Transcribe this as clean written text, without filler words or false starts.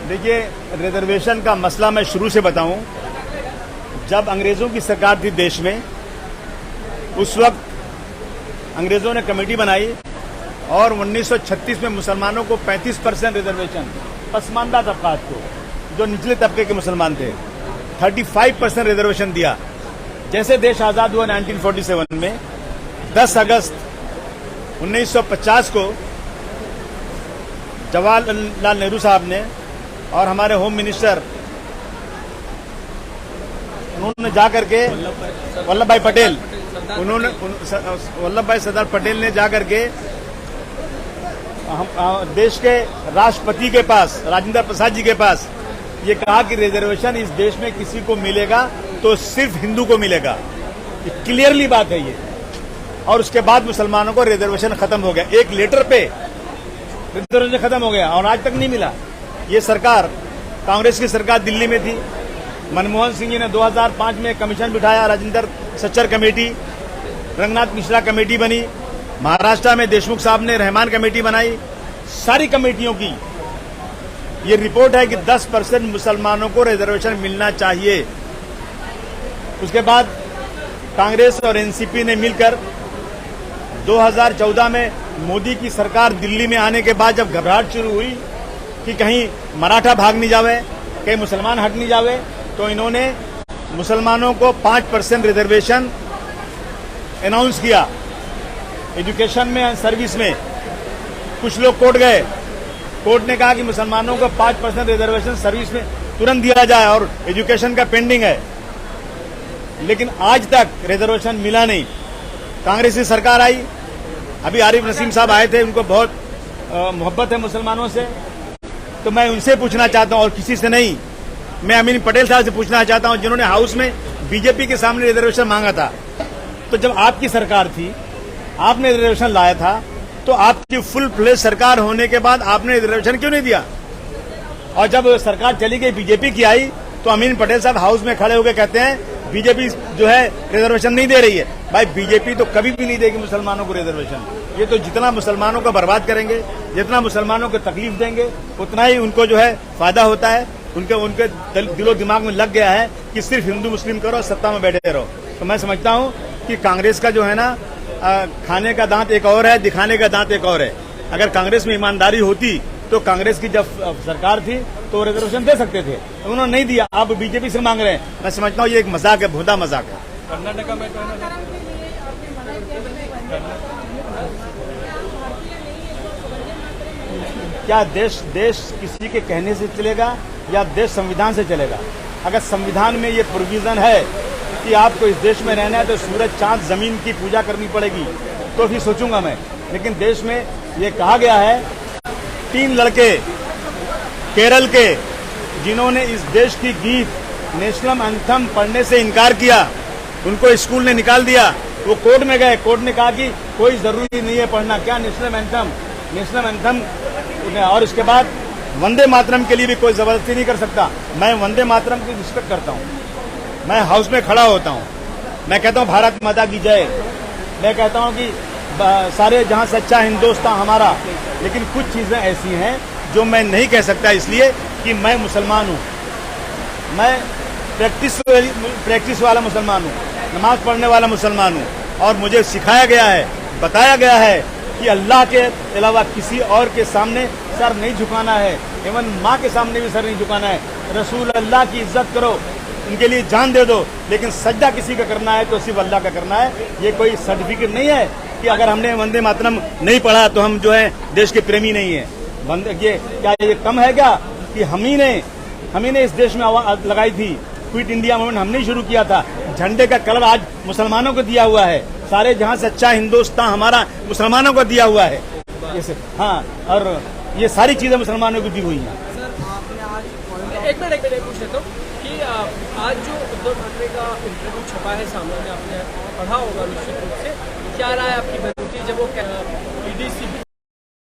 देखिए, रिजर्वेशन का मसला मैं शुरू से बताऊं, जब अंग्रेजों की सरकार थी देश में, उस वक्त अंग्रेजों ने कमेटी बनाई और 1936 में मुसलमानों को 35% रिजर्वेशन, पसमानदा तबकात को, जो निचले तबके के मुसलमान थे, 35% रिजर्वेशन दिया। जैसे देश आजाद हुआ 1947 में, 10 अगस्त 1950 को जवाहरलाल नेहरू साहब ने और हमारे होम मिनिस्टर, उन्होंने जाकर के वल्लभ भाई पटेल, उन्होंने वल्लभ भाई सरदार पटेल ने जाकर के देश के राष्ट्रपति के पास, राजेंद्र प्रसाद जी के पास, ये कहा कि रिजर्वेशन इस देश में किसी को मिलेगा तो सिर्फ हिंदू को मिलेगा। ये क्लियरली बात है ये। और उसके बाद मुसलमानों को रिजर्वेशन खत्म हो गया, एक लेटर पे रिजर्वेशन खत्म हो गया और आज तक नहीं मिला। ये सरकार, कांग्रेस की सरकार दिल्ली में थी, मनमोहन सिंह जी ने 2005 में कमीशन बिठाया, राजेंद्र सच्चर कमेटी, रंगनाथ मिश्रा कमेटी बनी, महाराष्ट्र में देशमुख साहब ने रहमान कमेटी बनाई। सारी कमेटियों की ये रिपोर्ट है कि 10% मुसलमानों को रिजर्वेशन मिलना चाहिए। उसके बाद कांग्रेस और एनसीपी ने मिलकर 2014 में मोदी की सरकार दिल्ली में आने के बाद जब घबराहट शुरू हुई कि कहीं मराठा भाग नहीं जावे, कहीं मुसलमान हट नहीं जावे, तो इन्होंने मुसलमानों को 5% रिजर्वेशन अनाउंस किया। एजुकेशन में, सर्विस में कुछ लोग कोर्ट गए, कोर्ट ने कहा कि मुसलमानों को 5% रिजर्वेशन सर्विस में तुरंत दिया जाए और एजुकेशन का पेंडिंग है, लेकिन आज तक रिजर्वेशन मिला नहीं। कांग्रेस की सरकार आई, अभी आरिफ नसीम साहब आए थे, उनको बहुत मोहब्बत है मुसलमानों से, तो मैं उनसे पूछना चाहता हूं और किसी से नहीं, मैं अमीन पटेल साहब से पूछना चाहता हूं, जिन्होंने हाउस में बीजेपी के सामने रिजर्वेशन मांगा था। तो जब आपकी सरकार थी, आपने रिजर्वेशन लाया था, तो आपकी फुल फ्लेज सरकार होने के बाद आपने रिजर्वेशन क्यों नहीं दिया? और जब सरकार चली गई, बीजेपी की आई, तो अमीन पटेल साहब हाउस में खड़े होकर कहते हैं बीजेपी जो है रिजर्वेशन नहीं दे रही है। भाई, बीजेपी तो कभी भी नहीं देगी मुसलमानों को रिजर्वेशन। ये तो जितना मुसलमानों को बर्बाद करेंगे, जितना मुसलमानों को तकलीफ देंगे, उतना ही उनको जो है फायदा होता है। उनके दिलो दिमाग में लग गया है कि सिर्फ हिंदू मुस्लिम करो, सत्ता में बैठे रहो। तो मैं समझता हूं कि कांग्रेस का जो है ना, खाने का दांत एक और है, दिखाने का दांत एक और है। अगर कांग्रेस में ईमानदारी होती तो कांग्रेस की जब सरकार थी तो रिजर्वेशन दे सकते थे, उन्होंने नहीं दिया। आप बीजेपी से मांग रहे हैं। मैं समझता हूँ ये एक मजाक है, भोंदा मजाक है। कर्नाटका में क्या देश किसी के कहने से चलेगा या देश संविधान से चलेगा? अगर संविधान में ये प्रोविजन है कि आपको इस देश में रहना है तो सूरज चांद जमीन की पूजा करनी पड़ेगी, तो फिर सोचूंगा मैं। लेकिन देश में ये कहा गया है, 3 लड़के केरल के जिन्होंने इस देश की गीत नेशनल एंथम पढ़ने से इनकार किया, उनको स्कूल ने निकाल दिया। वो कोर्ट में गए, कोर्ट ने कहा कि कोई जरूरी नहीं है पढ़ना, क्या नेशनल एंथम। और उसके बाद वंदे मातरम के लिए भी कोई जबरदस्ती नहीं कर सकता। मैं वंदे मातरम की रिस्पेक्ट करता हूँ, मैं हाउस में खड़ा होता हूँ, मैं कहता हूँ भारत माता की जय, मैं कहता हूँ कि सारे जहाँ सच्चा हिंदुस्तान हमारा। लेकिन कुछ चीजें ऐसी हैं जो मैं नहीं कह सकता, इसलिए कि मैं मुसलमान हूँ, मैं प्रैक्टिस वाला मुसलमान हूँ, नमाज पढ़ने वाला मुसलमान हूँ, और मुझे सिखाया गया है, बताया गया है कि अल्लाह के अलावा किसी और के सामने सर नहीं झुकाना है, एवं माँ के सामने भी सर नहीं झुकाना है। रसूल अल्लाह की इज्जत करो, उनके लिए जान दे दो, लेकिन सजदा किसी का करना है तो सिर्फ अल्लाह का करना है। ये कोई सर्टिफिकेट नहीं है कि अगर हमने वंदे मातरम नहीं पढ़ा तो हम जो है देश के प्रेमी नहीं है। ये क्या ये कम है क्या कि हम ही ने इस देश में आवाज लगाई थी, क्विट इंडिया मूवमेंट हमने ही शुरू किया था। झंडे का कलर आज मुसलमानों को दिया हुआ है, सारे जहां से अच्छा हिंदुस्तान हमारा मुसलमानों को दिया हुआ है। हाँ, और ये सारी चीजें मुसलमानों को दी हुई हैं। एक मिनट पूछ लेता हूँ कि आज जो उद्धव ठाकरे का इंटरव्यू छपा है सामने, आपने पढ़ा होगा निश्चित रूप से, क्या राय आपकी बनती है जब वो ईडीसी